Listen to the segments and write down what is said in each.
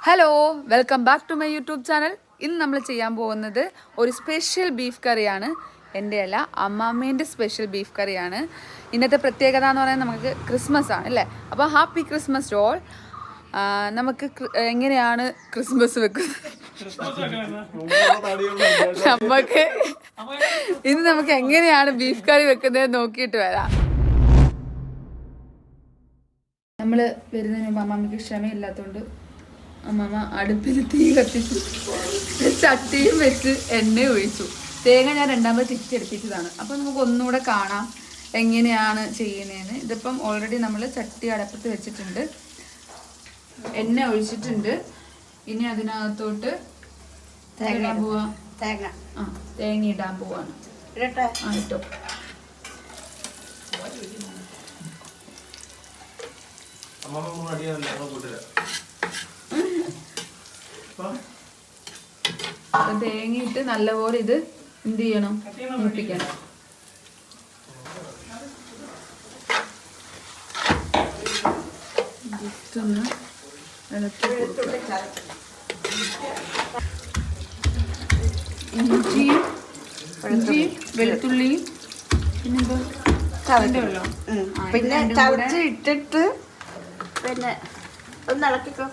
Hello, welcome back to my YouTube channel. ഇന്ന് നമ്മൾ ചെയ്യാൻ പോകുന്നത് ഒരു സ്പെഷ്യൽ ബീഫ് കറിയാണ്. എൻ്റെ അല്ല, അമ്മാമ്മേൻ്റെ സ്പെഷ്യൽ ബീഫ് കറിയാണ്. ഇന്നത്തെ പ്രത്യേകത എന്ന് പറയുന്നത് നമുക്ക് ക്രിസ്മസ് ആണ് അല്ലേ. അപ്പോൾ ഹാപ്പി ക്രിസ്മസ് ഓൾ. നമുക്ക് എങ്ങനെയാണ് ക്രിസ്മസ് വെക്കുന്നത് ഇന്ന് നമുക്ക് എങ്ങനെയാണ് ബീഫ് കറി വെക്കുന്നത് നോക്കിയിട്ട് വരാം. നമ്മൾ വരുന്നതിന് മുമ്പ് അമ്മാമ്മയ്ക്ക് ക്ഷമയില്ലാത്തതുകൊണ്ട് അമ്മമ്മ അടുപ്പിൽ തീ കത്തിച്ചു, ചട്ടിയും വെച്ച് എണ്ണ ഒഴിച്ചു. തേങ്ങ ഞാൻ രണ്ടാമത് തിരിച്ചെടുപ്പിച്ചതാണ്. അപ്പം നമുക്ക് ഒന്നുകൂടെ കാണാം എങ്ങനെയാണ് ചെയ്യുന്നതെന്ന്. ഇതിപ്പം ഓൾറെഡി നമ്മൾ ചട്ടി അടപ്പത്ത് വെച്ചിട്ടുണ്ട്, എണ്ണ ഒഴിച്ചിട്ടുണ്ട്. ഇനി അതിനകത്തോട്ട് തേങ്ങ പോവാ, തേങ്ങ ഇടാൻ പോവാണ്. ഇട്ടോ. തേങ്ങയിട്ട് നല്ലപോലെ ഇത് എന്ത് ചെയ്യണം, മൂപ്പിക്കണം. ജസ്റ്റൊന്ന് ഇഞ്ചിയും വെളുത്തുള്ളിയും പിന്നെ ചതച്ച് ഇട്ടിട്ട് പിന്നെ ഒന്ന് ഇളക്കിക്കോ.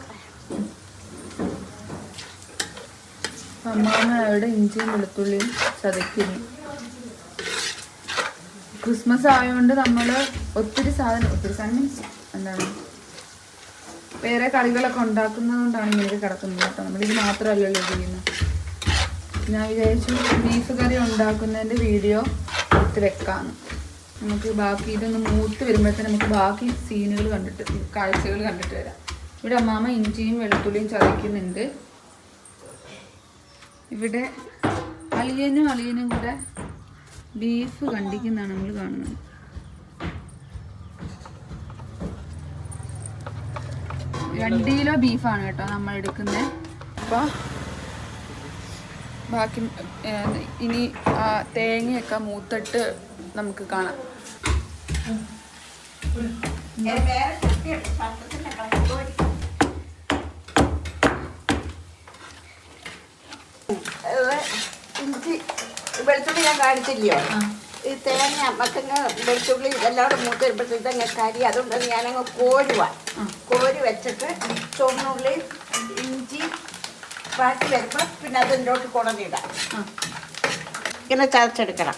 അമ്മാമ്മ അവിടെ ഇഞ്ചിയും വെളുത്തുള്ളിയും ചതയ്ക്കുന്നു. ക്രിസ്മസ് ആയതുകൊണ്ട് നമ്മൾ ഒത്തിരി സാധനം മീൻസ് എന്താണ്, വേറെ കറികളൊക്കെ ഉണ്ടാക്കുന്നത് കൊണ്ടാണ് ഇങ്ങനെ കിടക്കുന്നത് കേട്ടോ. നമ്മളിത് മാത്രമല്ലല്ലോ ചെയ്യുന്നത്. ഞാൻ വിചാരിച്ചു ബീഫ് കറി ഉണ്ടാക്കുന്നതിൻ്റെ വീഡിയോ എടുത്ത് വെക്കാമെന്ന്. നമുക്ക് ബാക്കി ഇതൊന്ന് മൂത്ത് വരുമ്പോഴത്തേന് നമുക്ക് ബാക്കി സീനുകൾ കണ്ടിട്ട്, കാഴ്ചകൾ കണ്ടിട്ട് വരാം. ഇവിടെ അമ്മാമ്മ ഇഞ്ചിയും വെളുത്തുള്ളിയും ചതയ്ക്കുന്നുണ്ട്. ഇവിടെ അളിയനും കൂടെ ബീഫ് കണ്ടിക്കുന്നതാണ് നമ്മൾ കാണുന്നത്. രണ്ട് കിലോ ബീഫാണ് കേട്ടോ നമ്മൾ എടുക്കുന്നത്. അപ്പോൾ ബാക്കി ഇനി തേങ്ങയൊക്കെ മൂത്തിട്ട് നമുക്ക് കാണാം. ഇഞ്ചി വെളുത്തുള്ളി ഞാൻ കാണിച്ചില്ലയോ, ഈ തേങ്ങ മത്തങ്ങ വെളുത്തുള്ളി എല്ലാവരും മൂത്ത് വരുമ്പോഴത്തേക്ക് കരി, അതുകൊണ്ട് ഞാനങ്ങ് കോരി വെച്ചിട്ട് ചുവന്നുള്ളി ഇഞ്ചി വാട്ടി വരുമ്പോൾ പിന്നെ അതിൻ്റെ കുടഞ്ഞിടാം. ഇങ്ങനെ ചതച്ചെടുക്കണം.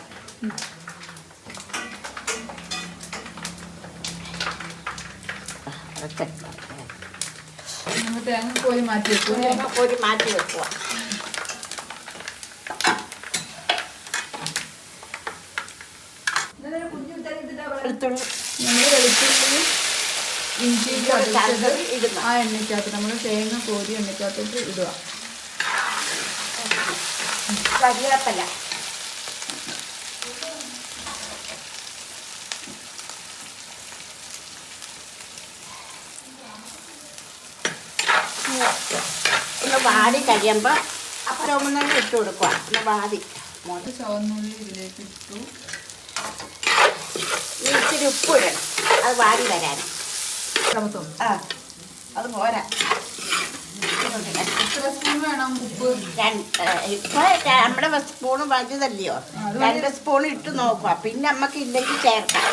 തേങ്ങ കോരി മാറ്റി വെക്കുക. വെളുത്തുള്ളി ഇഞ്ചി ചതച്ചത് ആ എണ്ണയ്ക്കകത്ത് നമ്മൾ തേങ്ങ കോരി എണ്ണയ്ക്കകത്തോട്ട് ഇടുക. കരിവേപ്പില, ഒന്ന് വാടി കഴിയുമ്പോൾ അപ്പം ചുവന്നുള്ളി ഇട്ട് കൊടുക്കുക. ഒന്ന് വാടി ചുവന്നുള്ളി ഇതിലേക്ക് ഇട്ടു. ഇച്ചിരി ഉപ്പ് ഇടണം, അത് വാടി വരാൻ. അത് പോരാ, വേണം ഉപ്പ്. ഇപ്പൊ നമ്മുടെ സ്പൂണ് വലുതല്ലയോ, 2 സ്പൂൺ ഇട്ട് നോക്കുക. പിന്നെ നമ്മക്ക് ഇല്ലെങ്കിൽ ചേർക്കാം.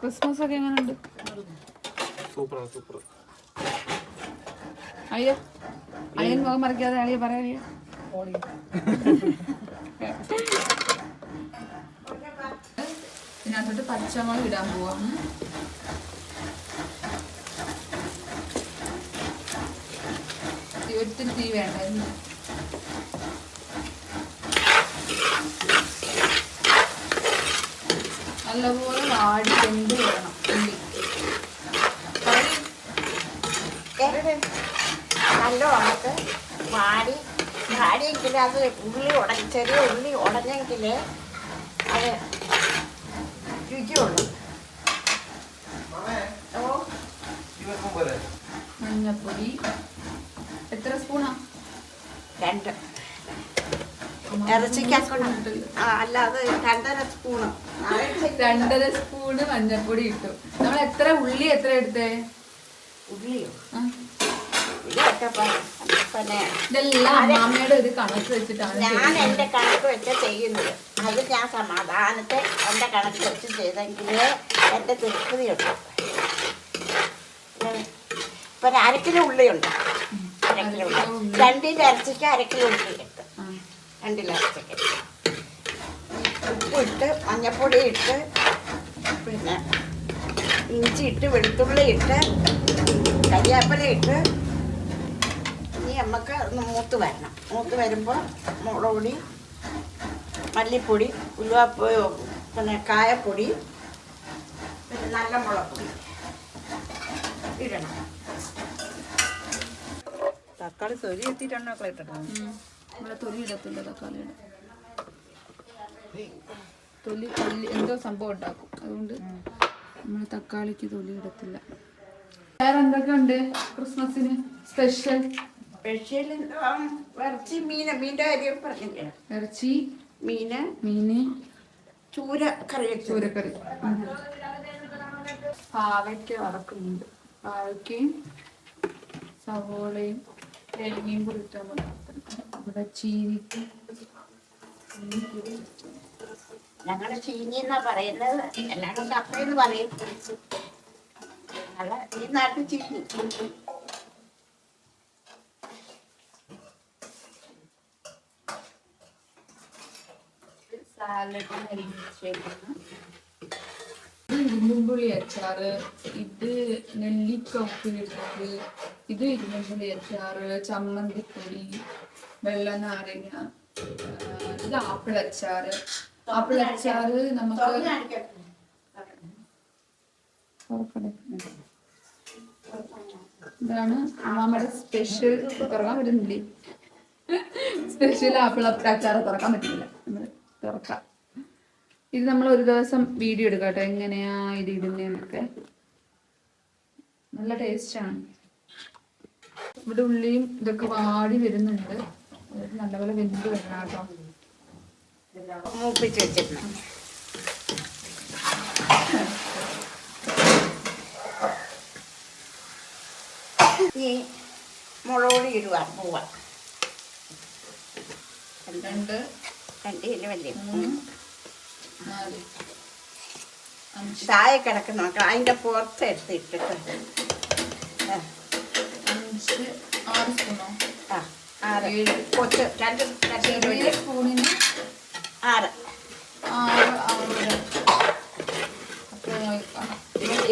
ക്രിസ്മസ് ഒക്കെ എങ്ങനെയുണ്ട്? സൂപ്പർ. അയ്യോ, അളിയൻ മുഖം മറിക്കാതെ അളിയെ പറയാ. ഇതിനകത്തോട്ട് പച്ചമുളക് ഇടാൻ പോവാണ്. ഒത്തിരി തീ വേണ്ടായിരുന്നു. നല്ലപോലെ വാടി വെന്ത് വേണം ഉള്ളി. നല്ല ഉണക്ക് വാടിയെങ്കിൽ അത് ചെറിയ ഉള്ളി ഉടഞ്ഞെങ്കിൽ അത് രുചിയുള്ളൂ. മഞ്ഞപ്പൊടി എത്ര സ്പൂണാ? 2. ഇറച്ചിക്കാക്കൊണ്ട് അല്ലാതെ 2.5 സ്പൂണ്. 2.5 സ്പൂണ് മഞ്ഞപ്പൊടി ഇട്ടു. നമ്മൾ എത്ര ഉള്ളി എത്ര എടുത്തേ? ഉള്ളിയോ? ഇതെല്ലാം അമ്മാമ്മയുടെ ഒരു കണക്ക് വെച്ചിട്ടാണ് ഞാൻ എന്റെ കണക്ക് വെച്ച് ചെയ്യുന്നത്. അത് ഞാൻ സമാധാനത്തെ എന്റെ കണക്ക് വെച്ച് ചെയ്തെങ്കിലേ എന്റെ തൃപ്തിയുണ്ട്. ഇപ്പൊ 1/2 കിലോ ഉള്ളിയുണ്ട്. 1/2 കിലോ ഉള്ളി. 2 ഇറച്ചിക്ക് 1/2 കിലോ ഉള്ളി ഇട്ട് 2 ഇറച്ചിക്ക് ഉപ്പിട്ട് മഞ്ഞപ്പൊടി ഇട്ട് പിന്നെ ഇഞ്ചി ഇട്ട് വെളുത്തുള്ളി ഇട്ട് കരിവേപ്പില ഇട്ട് ഇനി നമുക്ക് ഒന്ന് മൂത്ത് വരണം. മൂത്ത് വരുമ്പോൾ മുളക് പൊടി, മല്ലിപ്പൊടി, ഉലുവാപ്പ്, പിന്നെ കായപ്പൊടി, പിന്നെ നല്ല മുളക് പൊടി ഇടണം. തക്കാളി തൊലി എത്തിയിട്ടാണ് ഇട്ടിട്ട് ഇവിടെ തൊലി ഇടത്തില്ല. തക്കാളിയുടെ തൊലി എന്തോ സംഭവം ഉണ്ടാക്കും. അതുകൊണ്ട് നമ്മൾ തക്കാളിക്ക് തൊലി ഇടത്തില്ല. വേറെ എന്തൊക്കെ ഉണ്ട് ക്രിസ്മസിന് സ്പെഷ്യൽ? ഇറച്ചി മീൻ്റെ കാര്യം പറഞ്ഞില്ലേ? ഇറച്ചി, മീന്, ചൂരക്കറി. പാവയ്ക്ക വറക്കുന്നുണ്ട്. പാവയ്ക്കയും സവോളയും തേങ്ങയും കൂടി ഇട്ടാൽ മതി. ഇവിടെ ചീനിക്ക് ഞങ്ങളുടെ ചീനി എന്നാ പറയുന്നത്. എല്ലാവരും കപ്പയെന്ന് പറയും. അല്ല, ഈ നാട്ടിൽ ചീനി. സാലഡിന് അരിഞ്ഞ് വെച്ചേക്കുന്നു. ഇത് ഇരുമ്പുളി അച്ചാറ്, ഇത് നെല്ലിക്ക ഉപ്പിലിട്ടത്, ഇത് ഇരുമ്പുളി അച്ചാറ്, ചമ്മന്തിപ്പൊടി, വെള്ള നാരങ്ങ, ഇത് ആപ്പിൾ അച്ചാറ്. ആപ്പിൾ അച്ചാറ് നമുക്ക് ഇതാണ് അമ്മാമ്മയുടെ സ്പെഷ്യൽ. തുറക്കാൻ പറ്റുന്നില്ലേ? സ്പെഷ്യൽ ആപ്പിൾ അച്ചാറ് തുറക്കാൻ പറ്റില്ല. നമ്മൾ തുറക്കാം. ഇത് നമ്മൾ ഒരു ദിവസം വീഡിയോ എടുക്കാം കേട്ടോ, എങ്ങനെയാ ഇത് ഇടുന്നതെന്നൊക്കെ. നല്ല ടേസ്റ്റാണ്. ഇവിടെ ഉള്ളിയും ഇതൊക്കെ വാടി വരുന്നുണ്ട്. നല്ലപോലെ വെന്ത് വരണം കേട്ടോ. മൂപ്പിച്ച് വെച്ചിട്ടുണ്ട്. ഈ മുളക് പൊടി ഇടുക. പോവാ 2 കിലോ വലിയ താഴെ കിടക്കുന്ന നോക്കാം. അതിൻ്റെ പുറത്ത് എടുത്തിട്ടിട്ട് 6 സ്പൂണോ? 6 കൊച്ച് 2 സ്പൂണിന് 6.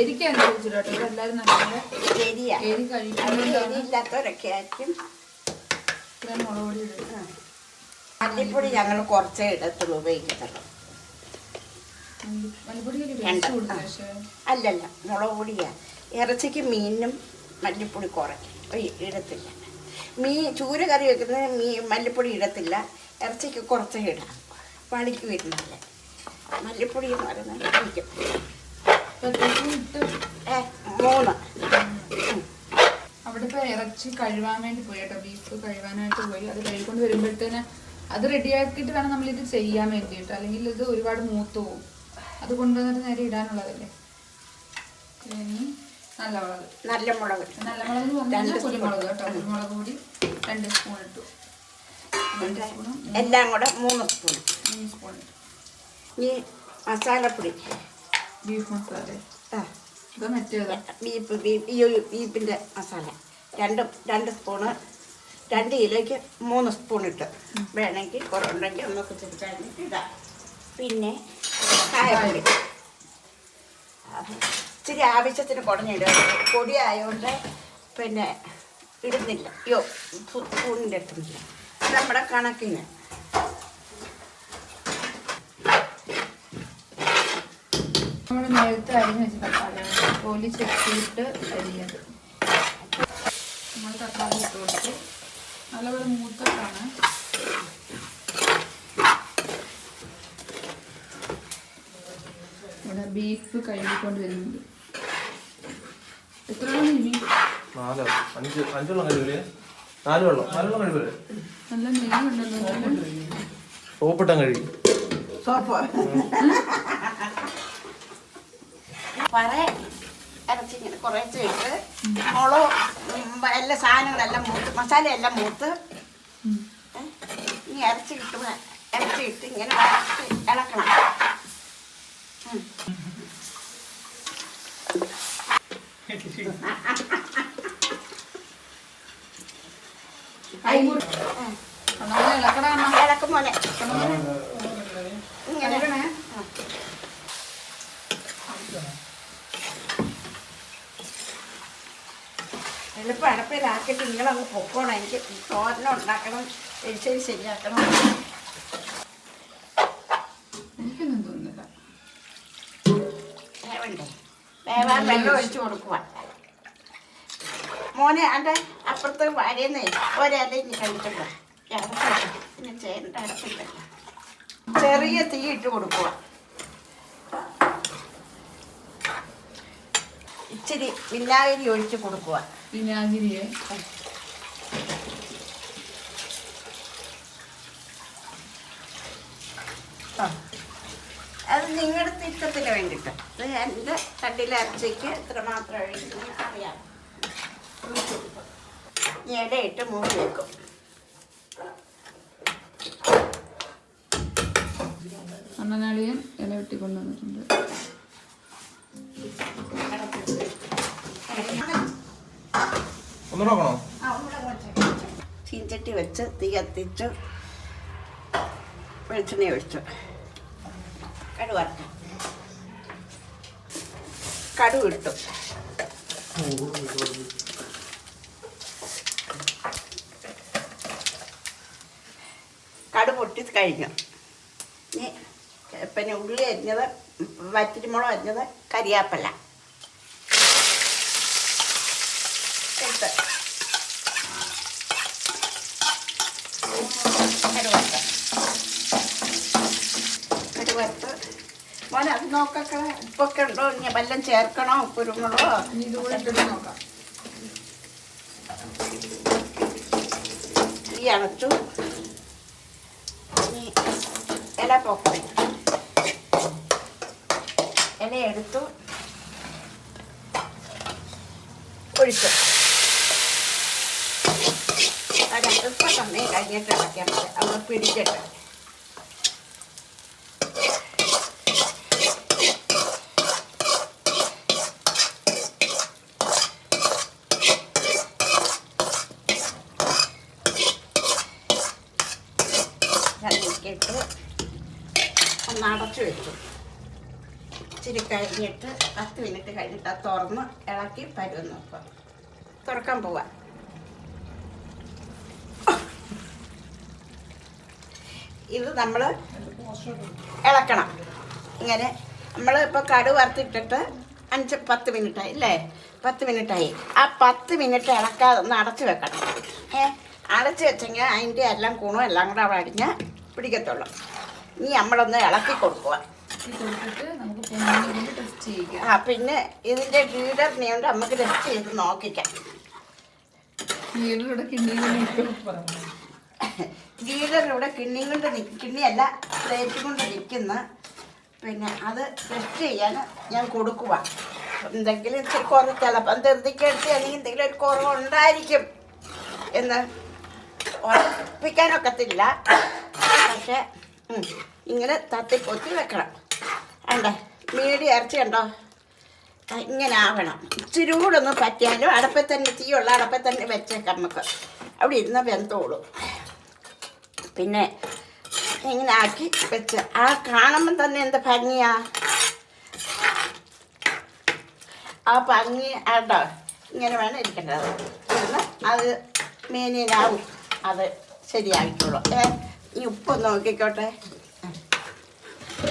എരിക്കനുസരിച്ചിട്ടോ. ഇതെല്ലാവരും നല്ല എരിയാ. എരി കഴിക്കാനുണ്ടാണ് എരിയില്ലാത്തവരൊക്കെ ആയിരിക്കും ഇത്രയും മുളക് പൊടി ഇടുക. മല്ലിപ്പൊടി ഞങ്ങൾ കുറച്ചേ ഇടത്തുള്ളൂ, ഉപയോഗിക്കത്തുള്ളൂ. അല്ലല്ല, മുളക് പൊടിയാ. ഇറച്ചിക്ക് മീനും മല്ലിപ്പൊടി കുറയ്ക്കും, ഇടത്തില്ല. ചൂര കറി വെക്കുന്നത് മല്ലിപ്പൊടി ഇടത്തില്ല. ഇറച്ചിക്ക് കുറച്ചേ ഇടാം, പണിക്ക് വരുന്നില്ല. മല്ലിപ്പൊടി എന്ന് പറയുന്നത് കഴിക്കും. 3. അവിടെ ഇപ്പൊ ഇറച്ചി കഴുകാൻ വേണ്ടി പോയി കേട്ടോ. ബീഫ് കഴുകാനായിട്ട് പോയി. അത് കഴുകൊണ്ട് വരുമ്പോഴത്തേന് അത് റെഡിയാക്കിയിട്ട് വേണം നമ്മളിത് ചെയ്യാൻ വേണ്ടിയിട്ട്. അല്ലെങ്കിൽ ഇത് ഒരുപാട് മൂത്ത് പോകും. അത് കൊണ്ടുവന്നിട്ട് നേരെ ഇടാനുള്ളതല്ലേ. നല്ല മുളക് എന്ന് പറഞ്ഞാൽ കുരുമുളക് കേട്ടോ. കുരുമുളക് കൂടി 2 സ്പൂൺ ഇട്ടു. 2 സ്പൂണും എല്ലാം കൂടെ 3 സ്പൂൺ. 3 സ്പൂൺ ഇട്ടു. ഈ മസാലപ്പൊടി, ബീഫ് മസാല, ഇത് മറ്റേതാ ബീഫിൻ്റെ മസാല 2 സ്പൂണ്. 2 കിലോയ്ക്ക് 3 സ്പൂൺ ഇട്ട്. വേണമെങ്കിൽ കുറവുണ്ടെങ്കിൽ നമുക്ക് തിരിച്ചറിഞ്ഞിട്ട് ഇടാം. പിന്നെ കായപ്പൊടി ഇച്ചിരി ആവശ്യത്തിന് കുറഞ്ഞിടുക. പൊടി ആയതുകൊണ്ട് പിന്നെ ഇടുന്നില്ല. സ്പൂണിൻ്റെ ഇടുന്നില്ല. നമ്മുടെ കണക്കിന്. നമ്മൾ നേരത്തെ അരിഞ്ഞ് വെച്ച തക്കാളിയാണ് തൊലി ചെത്തിയിട്ട് അരിഞ്ഞത്. നമ്മൾ തക്കാളി ഇട്ട് കൊടുത്ത് നല്ലപോലെ മൂത്തിട്ടാണ്. ഇവിടെ ബീഫ് കഴുകിക്കൊണ്ട് വരുന്നുണ്ട്. എത്ര ബീഫ്? 4 5 കഴിയൂലേ? 4 വെള്ളം കഴിവല്ലേ നല്ല നെയ്യുണ്ടല്ലോ. സോപ്പിട്ടാൻ കഴിയും. സോപ്പ് ഇറച്ചി ഇങ്ങനെ കുറേശ്ശെ ഇട്ട് മുളക് എല്ലാ സാധനങ്ങളെല്ലാം മൂത്ത് മസാലയെല്ലാം മൂത്ത് ഇനി ഇറച്ചി ഇട്ട് ഇങ്ങനെ ഇളക്കണം. ഇളക്കും പോലെ ഇങ്ങനെ എളുപ്പം അടപ്പിലാക്കിയിട്ട് നിങ്ങളങ്ങ് പൊക്കോണം. എനിക്ക് തോരനം ഉണ്ടാക്കണം, എരിശ്ശേരി ശരിയാക്കണം. എനിക്കൊന്നും തോന്നുന്നില്ല. വേവണ്ടേ? വേവാൻ വെള്ളം ഒഴിച്ചു കൊടുക്കുക. മോനെ അതിൻ്റെ അപ്പുറത്ത് വരയുന്നേ ഒരല ഇനി കഴിച്ചില്ല. പിന്നെ ചേരണ്ട അടപ്പില്ല. ചെറിയ തീ ഇട്ട് കൊടുക്കുക. ഇച്ചിരി വിനാഗിരി ഒഴിച്ച് കൊടുക്കുക. വിനാഗിരിയെ അത് നിങ്ങളുടെ ഇഷ്ടത്തിന് വേണ്ടിയിട്ട്. അത് എൻ്റെ കട്ടിലെ ഇറച്ചിക്ക് എത്രമാത്രം ഒഴിക്കുന്നത് അറിയാം. ഇലയിട്ട് മൂടി വെക്കും. അണ്ണനാളിയൻ ഇല വെട്ടി കൊണ്ടുവന്നിട്ടുണ്ട്. ചീഞ്ചട്ടി വെച്ച് തീ കത്തിച്ചു വെളിച്ചെണ്ണ ഒഴിച്ചു കടുക് ഇട്ടു. കടുക് പൊട്ടി കഴിഞ്ഞു. ഇനി പിന്നെ ഉള്ളി അരിഞ്ഞത്, വറ്റരിമുളക് അരിഞ്ഞത്, കരിയാപ്പല ഇട്ട് കടുവറുത്ത് മോനെ അത് നോക്കൊക്കെ ഉപ്പൊക്കെ ഉണ്ടോ, ഇനി വല്ലതും ചേർക്കണോ, കുരുമുളകോ. ഇതുകൂടെ ഇട്ടിട്ട് നോക്കാം. ഈ അടച്ചു. ഇനി ഇല പൊക്കറി ഇല എടുത്തു ഒഴിച്ചു. ഇപ്പം സമയം കഴിഞ്ഞിട്ട് ഇളക്കാൻ പറ്റും. അവിടെ പിടിച്ചിട്ട് ഇട്ട് ഒന്ന് അടച്ചു വെച്ചു. ഇച്ചിരി കഴിഞ്ഞിട്ട് 10 മിനിറ്റ് കഴിഞ്ഞിട്ട് അത് തുറന്ന് ഇളക്കി പരുവന്ന് നോക്കുക. തുറക്കാൻ പോവാം. ഇത് നമ്മൾ ഇളക്കണം. ഇങ്ങനെ നമ്മൾ ഇപ്പോൾ കടുക് വറുത്തിട്ടിട്ട് 5-10 മിനിറ്റായി അല്ലേ? 10 മിനിറ്റായി. ആ 10 മിനിറ്റ് ഇളക്കാതെ ഒന്ന് അടച്ചു വെക്കണം. അടച്ചു വെച്ചെങ്കിൽ അതിൻ്റെ എല്ലാം ഗുണം എല്ലാം കൂടെ അവിടെ അടിഞ്ഞ് പിടിക്കത്തുള്ളൂ. ഇനി നമ്മളൊന്ന് ഇളക്കി കൊടുക്കുക. പിന്നെ ഇതിൻ്റെ ഗീഡറിനെ കൊണ്ട് നമുക്ക് ടെസ്റ്റ് ചെയ്ത് നോക്കിക്കാം. ഗീഡറിലൂടെ കിണ്ണി കൊണ്ട് കിണ്ണിയല്ല പ്ലേറ്റ് കൊണ്ട് നിൽക്കുന്ന. പിന്നെ അത് ടെസ്റ്റ് ചെയ്യാൻ ഞാൻ കൊടുക്കുക. എന്തെങ്കിലും ഇച്ചിരി കുറവ് ചിലപ്പം ധൃതിക്കെടുത്ത് അല്ലെങ്കിൽ എന്തെങ്കിലും ഒരു കുറവുണ്ടായിരിക്കും എന്ന് ഉറപ്പിക്കാനൊക്കത്തില്ല. പക്ഷേ ഇങ്ങനെ തട്ടിപ്പൊത്തി വെക്കണം. വേണ്ടേ? മീഡിയം ഇറച്ചി കണ്ടോ? ഇങ്ങനെ ആവണം. ഇച്ചിരി കൂടെ ഒന്ന് പറ്റിയാലും അടപ്പിൽ തന്നെ, തീയുള്ള അടപ്പിൽ തന്നെ വെച്ചേക്കാം. നമുക്ക് അവിടെ ഇരുന്ന് വെന്തോളൂ. പിന്നെ ഇങ്ങനെ ആക്കി വെച്ച് ആ കാണുമ്പം തന്നെ എന്ത് ഭംഗിയാ! ആ ഭംഗി ആട്ടോ ഇങ്ങനെ വേണം ഇരിക്കേണ്ടത്. ഇരുന്ന് അത് മീനിനാവും. അത് ശരിയാക്കിക്കോളൂ. ഈ ഉപ്പ് നോക്കിക്കോട്ടെ.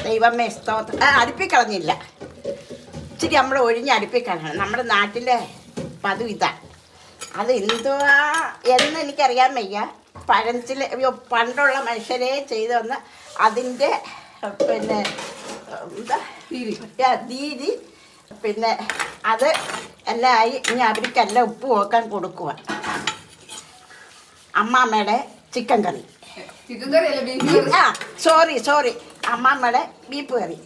ദൈവമേ സ്തോത്രം. അടുപ്പിൽ കളഞ്ഞില്ല. ഇച്ചിരി നമ്മൾ ഒഴിഞ്ഞ് അടുപ്പിൽ കളയണം. നമ്മുടെ നാട്ടിലെ പതിവ് ഇതാ. അത് എന്തുവാ എന്ന് എനിക്കറിയാൻ വയ്യ. പഴഞ്ചില പണ്ടുള്ള മനുഷ്യരെ ചെയ്തു വന്ന് അതിൻ്റെ പിന്നെ എന്താ രീതി. പിന്നെ അത് എല്ലാം ആയി. ഇനി അവർക്കെല്ലാം ഉപ്പ് നോക്കാൻ കൊടുക്കുക. അമ്മാമ്മയുടെ ചിക്കൻ കറി. ചിക്കൻ കറി അല്ല, ബീഫ് കറി. ആ സോറി അമ്മാമ്മയുടെ ബീഫ് കറി.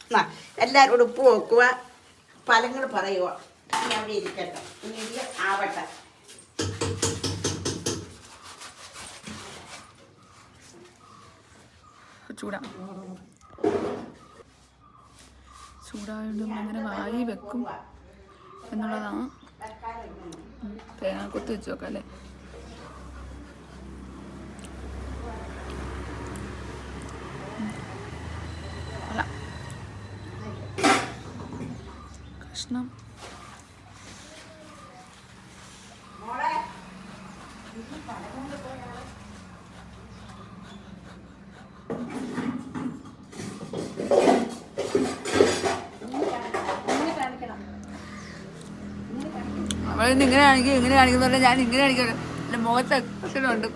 എന്നാ എല്ലാവരോടും ഉപ്പ് വെക്കുക, ഫലങ്ങൾ പറയുക. ഇനി അവിടെ ഇരിക്കട്ടെ, ഇനി ഇത് ആവട്ടെ. ചൂടായോണ്ട് അങ്ങനെ വായി വെക്കും എന്നുള്ളതാണ്. തേങ്ങ കൊത്തി വെച്ച് നോക്കാം അല്ലേ. അല്ല, കഷ്ണം അവളിന്ന് ഇങ്ങനെ കാണിക്കുന്ന ഞാൻ ഇങ്ങനെ കാണിക്കാൻ എൻ്റെ മുഖത്ത് എക്സ്പ്രഷൻ ഉണ്ട്.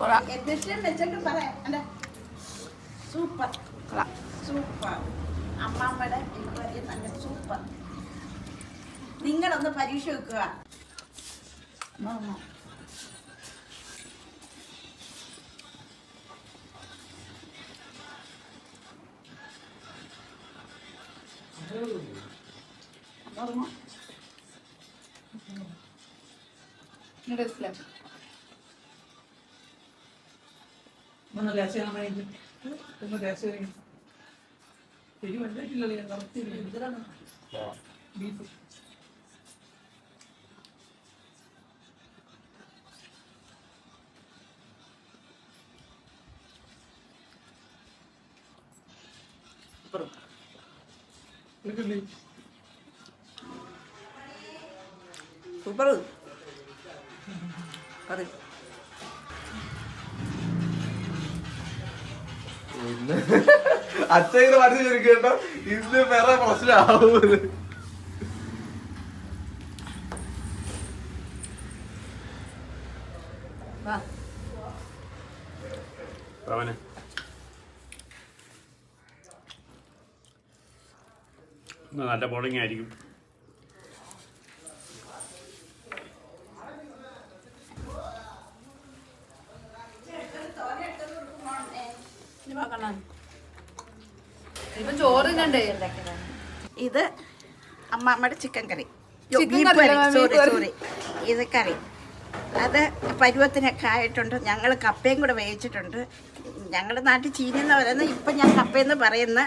സൂപ്പർ സൂപ്പർ അമ്മാമ്മയുടെ നല്ല സൂപ്പർ. നിങ്ങളൊന്ന് പരീക്ഷ വെക്കുക. ബീഫ് സൂപ്പർ കറി. അച്ഛൻ ഇത് മനസ്സിൽ ചോദിക്കട്ടോ, ഇന്ന് വേറെ പ്രശ്നമാവൂത്. നല്ല ബോളിംഗ് ആയിരിക്കും. ഇപ്പം ചോറ് കണ്ടേ. ഇത് അമ്മാമ്മയുടെ ചിക്കൻ കറി. ചിക്കൻ കറി സോറി ഇത് കറി. അത് പരുവത്തിനൊക്കെ ആയിട്ടുണ്ട്. ഞങ്ങൾ കപ്പയും കൂടെ വേവിച്ചിട്ടുണ്ട്. ഞങ്ങളുടെ നാട്ടിൽ ചീനിയെന്ന് പറയുന്നത് ഇപ്പം ഞാൻ കപ്പയെന്ന് പറയുന്ന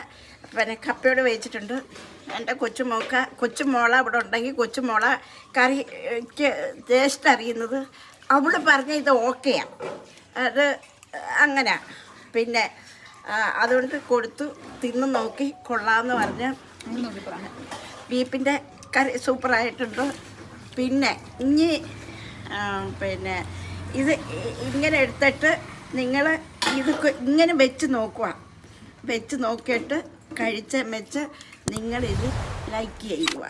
പിന്നെ കപ്പയോട് വേവിച്ചിട്ടുണ്ട്. എൻ്റെ കൊച്ചുമോള അവിടെ ഉണ്ടെങ്കിൽ കൊച്ചുമോള കറിക്ക് ടേസ്റ്റ് അറിയുന്നത് അവൾ പറഞ്ഞ ഇത് ഓക്കെയാണ്. അത് അങ്ങനെ പിന്നെ അതുകൊണ്ട് കൊടുത്തു, തിന്ന് നോക്കി കൊള്ളാമെന്ന് പറഞ്ഞ് ബീഫിൻ്റെ കറി സൂപ്പറായിട്ടുണ്ട്. പിന്നെ ഇനി പിന്നെ ഇത് ഇങ്ങനെ എടുത്തിട്ട് നിങ്ങൾ ഇത് ഇങ്ങനെ വെച്ച് നോക്കുക. വെച്ച് നോക്കിയിട്ട് കഴിച്ച് നിങ്ങളിത് ലൈക്ക് ചെയ്യുക.